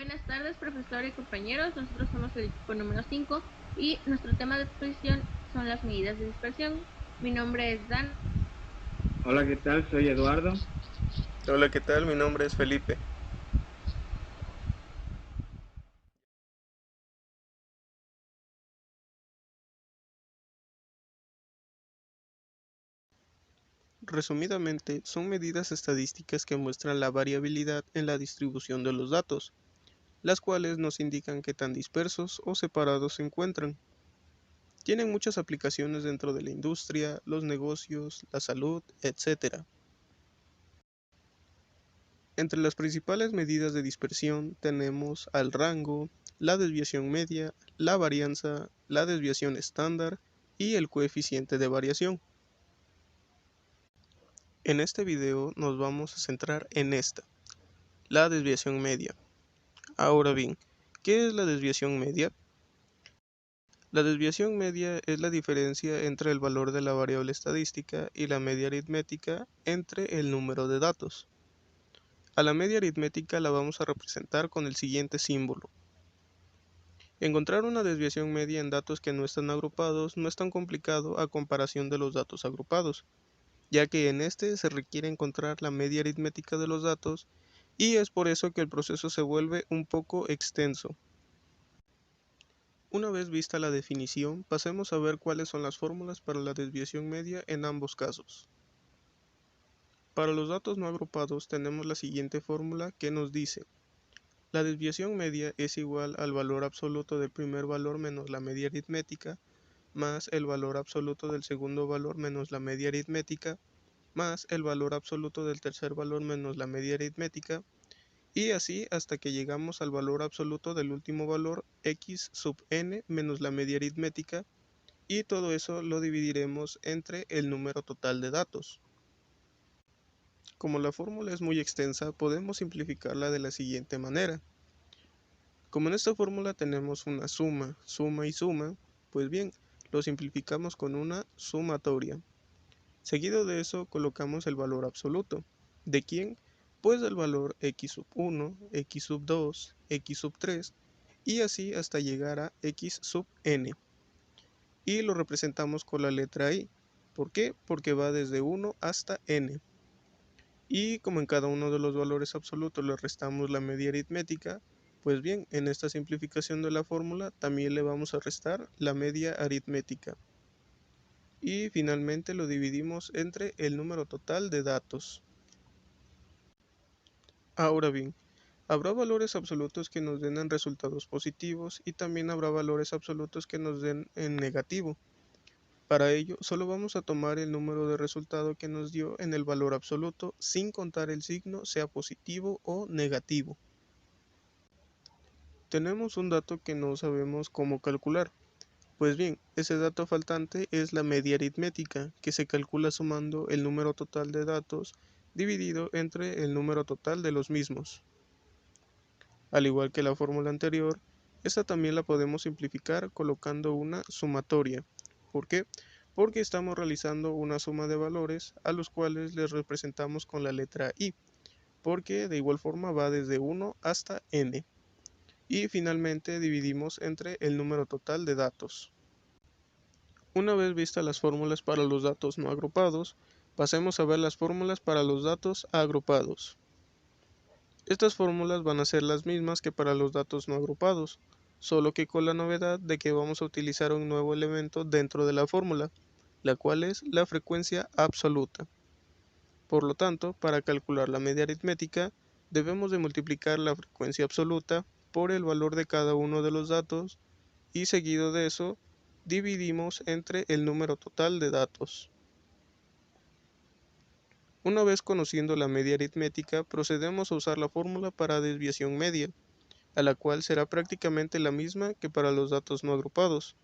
Buenas tardes, profesor y compañeros. Nosotros somos el equipo número 5 y nuestro tema de exposición son las medidas de dispersión. Mi nombre es Dan. Hola, ¿qué tal? Soy Eduardo. Hola, ¿qué tal? Mi nombre es Felipe. Resumidamente, son medidas estadísticas que muestran la variabilidad en la distribución de los datos, las cuales nos indican qué tan dispersos o separados se encuentran. Tienen muchas aplicaciones dentro de la industria, los negocios, la salud, etc. Entre las principales medidas de dispersión tenemos al rango, la desviación media, la varianza, la desviación estándar y el coeficiente de variación. En este video nos vamos a centrar en esta, la desviación media. Ahora bien, ¿qué es la desviación media? La desviación media es la diferencia entre el valor de la variable estadística y la media aritmética entre el número de datos. A la media aritmética la vamos a representar con el siguiente símbolo. Encontrar una desviación media en datos que no están agrupados no es tan complicado a comparación de los datos agrupados, ya que en este se requiere encontrar la media aritmética de los datos y es por eso que el proceso se vuelve un poco extenso. Una vez vista la definición, pasemos a ver cuáles son las fórmulas para la desviación media en ambos casos. Para los datos no agrupados tenemos la siguiente fórmula que nos dice: la desviación media es igual al valor absoluto del primer valor menos la media aritmética, más el valor absoluto del segundo valor menos la media aritmética, más el valor absoluto del tercer valor menos la media aritmética, y así hasta que llegamos al valor absoluto del último valor x sub n menos la media aritmética, y todo eso lo dividiremos entre el número total de datos. Como la fórmula es muy extensa, podemos simplificarla de la siguiente manera. Como en esta fórmula tenemos una suma, suma y suma, pues bien, lo simplificamos con una sumatoria. Seguido de eso colocamos el valor absoluto. ¿De quién? Pues del valor x sub 1, x sub 2, x sub 3 y así hasta llegar a x sub n. Y lo representamos con la letra i. ¿Por qué? Porque va desde 1 hasta n. Y como en cada uno de los valores absolutos le restamos la media aritmética, pues bien, en esta simplificación de la fórmula también le vamos a restar la media aritmética. Y finalmente lo dividimos entre el número total de datos. Ahora bien, habrá valores absolutos que nos den en resultados positivos y también habrá valores absolutos que nos den en negativo. Para ello, solo vamos a tomar el número de resultado que nos dio en el valor absoluto sin contar el signo, sea positivo o negativo. Tenemos un dato que no sabemos cómo calcular. Pues bien, ese dato faltante es la media aritmética, que se calcula sumando el número total de datos dividido entre el número total de los mismos. Al igual que la fórmula anterior, esta también la podemos simplificar colocando una sumatoria. ¿Por qué? Porque estamos realizando una suma de valores a los cuales les representamos con la letra i, porque de igual forma va desde 1 hasta n. Y finalmente dividimos entre el número total de datos. Una vez vistas las fórmulas para los datos no agrupados, pasemos a ver las fórmulas para los datos agrupados. Estas fórmulas van a ser las mismas que para los datos no agrupados, solo que con la novedad de que vamos a utilizar un nuevo elemento dentro de la fórmula, la cual es la frecuencia absoluta. Por lo tanto, para calcular la media aritmética, debemos de multiplicar la frecuencia absoluta por el valor de cada uno de los datos y seguido de eso, dividimos entre el número total de datos. Una vez conociendo la media aritmética, procedemos a usar la fórmula para desviación media, a la cual será prácticamente la misma que para los datos no agrupados,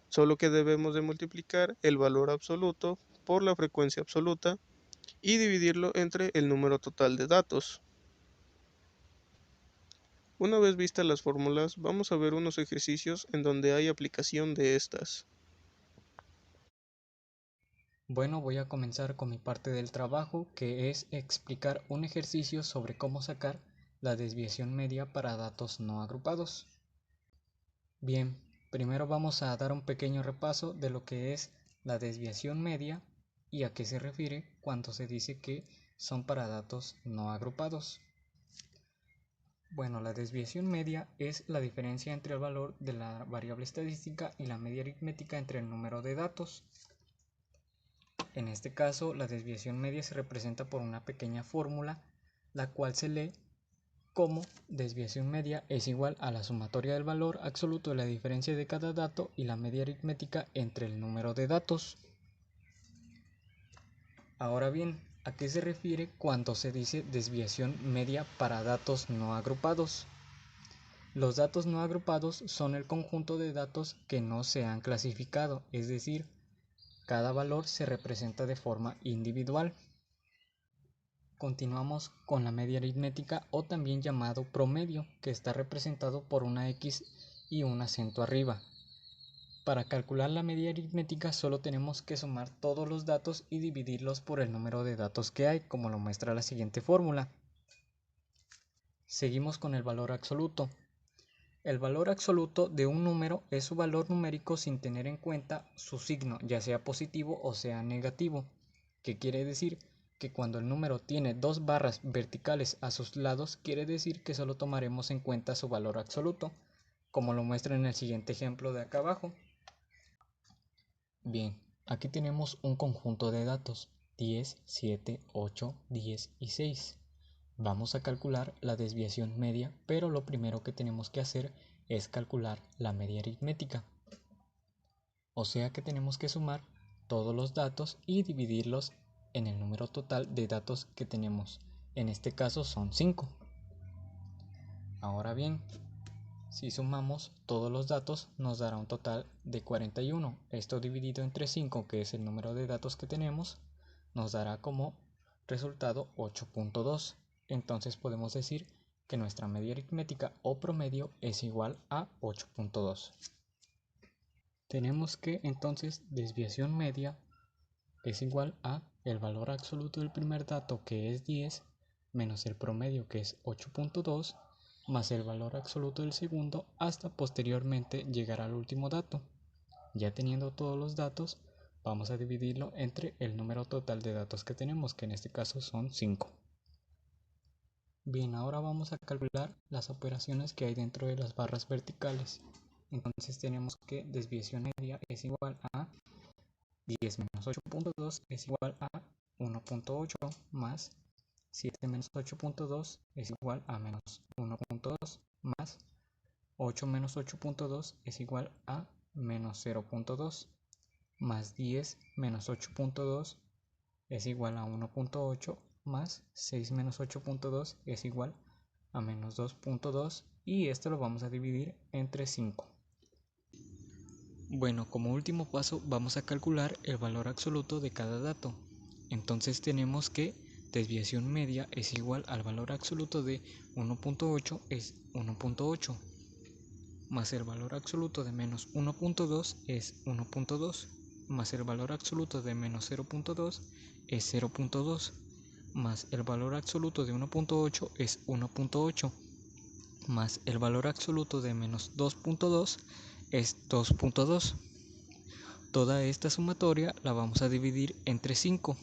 solo que debemos de multiplicar el valor absoluto por la frecuencia absoluta y dividirlo entre el número total de datos. Una vez vistas las fórmulas, vamos a ver unos ejercicios en donde hay aplicación de estas. Bueno, voy a comenzar con mi parte del trabajo, que es explicar un ejercicio sobre cómo sacar la desviación media para datos no agrupados. Bien, primero vamos a dar un pequeño repaso de lo que es la desviación media y a qué se refiere cuando se dice que son para datos no agrupados. Bueno, la desviación media es la diferencia entre el valor de la variable estadística y la media aritmética entre el número de datos. En este caso, la desviación media se representa por una pequeña fórmula, la cual se lee como desviación media es igual a la sumatoria del valor absoluto de la diferencia de cada dato y la media aritmética entre el número de datos. Ahora bien, ¿a qué se refiere cuando se dice desviación media para datos no agrupados? Los datos no agrupados son el conjunto de datos que no se han clasificado, es decir, cada valor se representa de forma individual. Continuamos con la media aritmética o también llamado promedio, que está representado por una X y un acento arriba. Para calcular la media aritmética solo tenemos que sumar todos los datos y dividirlos por el número de datos que hay, como lo muestra la siguiente fórmula. Seguimos con el valor absoluto. El valor absoluto de un número es su valor numérico sin tener en cuenta su signo, ya sea positivo o sea negativo, que quiere decir que cuando el número tiene dos barras verticales a sus lados, quiere decir que solo tomaremos en cuenta su valor absoluto, como lo muestra en el siguiente ejemplo de acá abajo. Bien, aquí tenemos un conjunto de datos, 10, 7, 8, 10 y 6. Vamos a calcular la desviación media, pero lo primero que tenemos que hacer es calcular la media aritmética. O sea que tenemos que sumar todos los datos y dividirlos en el número total de datos que tenemos. En este caso son 5. Ahora bien, si sumamos todos los datos nos dará un total de 41. Esto dividido entre 5, que es el número de datos que tenemos, nos dará como resultado 8.2. Entonces podemos decir que nuestra media aritmética o promedio es igual a 8.2. Tenemos que entonces desviación media es igual a el valor absoluto del primer dato, que es 10, menos el promedio, que es 8.2, más el valor absoluto del segundo, hasta posteriormente llegar al último dato. Ya teniendo todos los datos, vamos a dividirlo entre el número total de datos que tenemos, que en este caso son 5. Bien, ahora vamos a calcular las operaciones que hay dentro de las barras verticales. Entonces tenemos que desviación media es igual a 10 menos 8.2 es igual a 1.8 más 7 menos 8.2 es igual a menos 1.2 más 8 menos 8.2 es igual a menos 0.2 más 10 menos 8.2 es igual a 1.8 más 6 menos 8.2 es igual a menos 2.2 y esto lo vamos a dividir entre 5. Bueno, como último paso vamos a calcular el valor absoluto de cada dato. Entonces tenemos que desviación media es igual al valor absoluto de 1.8 es 1.8 más el valor absoluto de menos 1.2 es 1.2 más el valor absoluto de menos 0.2 es 0.2 más el valor absoluto de 1.8 es 1.8 más el valor absoluto de menos 2.2 es 2.2. Toda esta sumatoria la vamos a dividir entre 5.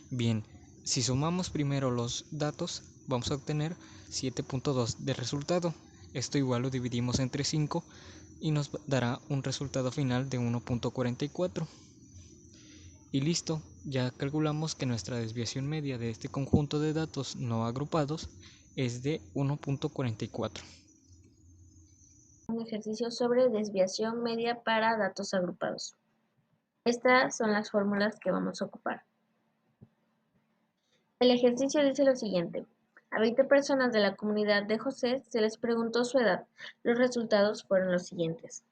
Bien, si sumamos primero los datos, vamos a obtener 7.2 de resultado. Esto igual lo dividimos entre 5 y nos dará un resultado final de 1.44. Y listo, ya calculamos que nuestra desviación media de este conjunto de datos no agrupados es de 1.44. Un ejercicio sobre desviación media para datos agrupados. Estas son las fórmulas que vamos a ocupar. El ejercicio dice lo siguiente. A 20 personas de la comunidad de José se les preguntó su edad. Los resultados fueron los siguientes.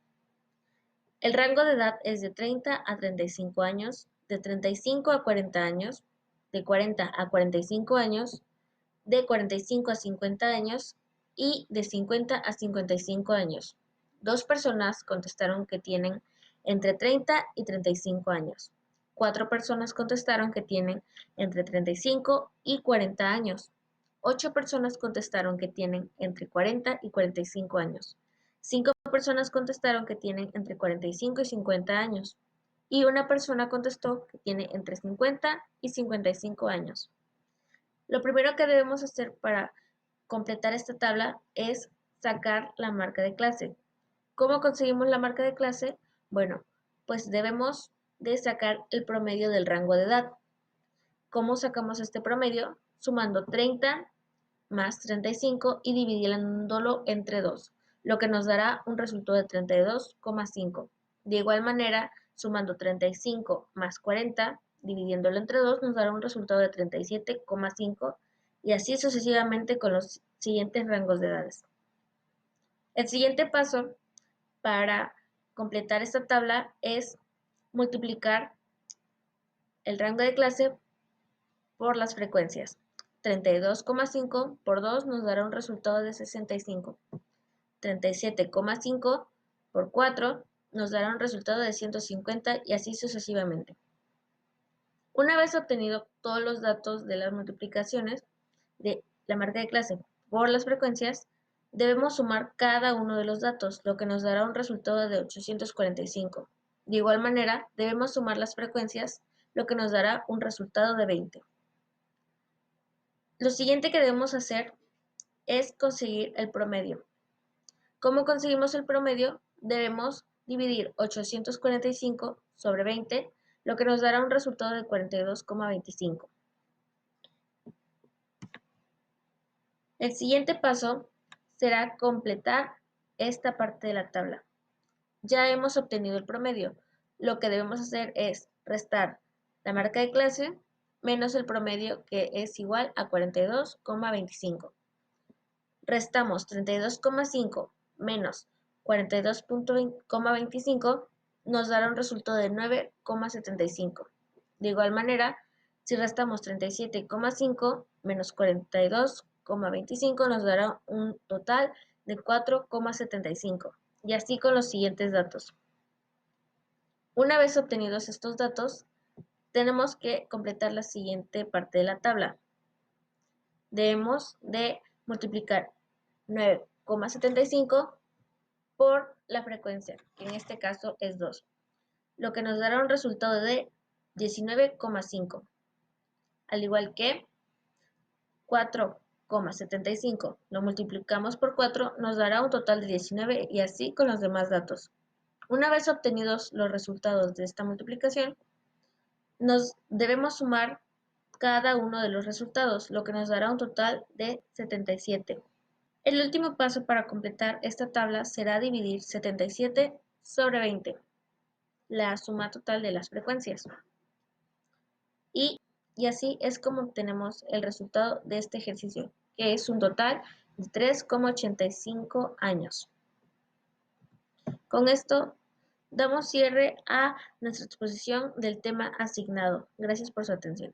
El rango de edad es de 30 a 35 años, de 35 a 40 años, de 40 a 45 años, de 45 a 50 años y de 50 a 55 años. 2 personas contestaron que tienen entre 30 y 35 años. 4 personas contestaron que tienen entre 35 y 40 años. 8 personas contestaron que tienen entre 40 y 45 años. 5 personas contestaron que tienen entre 45 y 50 años. Y una persona contestó que tiene entre 50 y 55 años. Lo primero que debemos hacer para completar esta tabla es sacar la marca de clase. ¿Cómo conseguimos la marca de clase? Bueno, pues debemos de sacar el promedio del rango de edad. ¿Cómo sacamos este promedio? Sumando 30 más 35 y dividiéndolo entre 2, lo que nos dará un resultado de 32,5. De igual manera, sumando 35 más 40, dividiéndolo entre 2, nos dará un resultado de 37,5 y así sucesivamente con los siguientes rangos de edades. El siguiente paso para completar esta tabla es multiplicar el rango de clase por las frecuencias. 32,5 por 2 nos dará un resultado de 65. 37,5 por 4 nos dará un resultado de 150 y así sucesivamente. Una vez obtenido todos los datos de las multiplicaciones de la marca de clase por las frecuencias, debemos sumar cada uno de los datos, lo que nos dará un resultado de 845. De igual manera, debemos sumar las frecuencias, lo que nos dará un resultado de 20. Lo siguiente que debemos hacer es conseguir el promedio. ¿Cómo conseguimos el promedio? Debemos dividir 845 sobre 20, lo que nos dará un resultado de 42,25. El siguiente paso será completar esta parte de la tabla. Ya hemos obtenido el promedio. Lo que debemos hacer es restar la marca de clase menos el promedio, que es igual a 42,25. Restamos 32,5 menos 42,25 nos dará un resultado de 9,75. De igual manera, si restamos 37,5 menos 42,25 nos dará un total de 4,75. Y así con los siguientes datos. Una vez obtenidos estos datos, tenemos que completar la siguiente parte de la tabla. Debemos de multiplicar 9,75 por la frecuencia, que en este caso es 2, lo que nos dará un resultado de 19,5. Al igual que 4,75 lo multiplicamos por 4, nos dará un total de 19 y así con los demás datos. Una vez obtenidos los resultados de esta multiplicación, nos debemos sumar cada uno de los resultados, lo que nos dará un total de 77. El último paso para completar esta tabla será dividir 77 sobre 20, la suma total de las frecuencias. Y así es como obtenemos el resultado de este ejercicio, que es un total de 3,85 años. Con esto damos cierre a nuestra exposición del tema asignado. Gracias por su atención.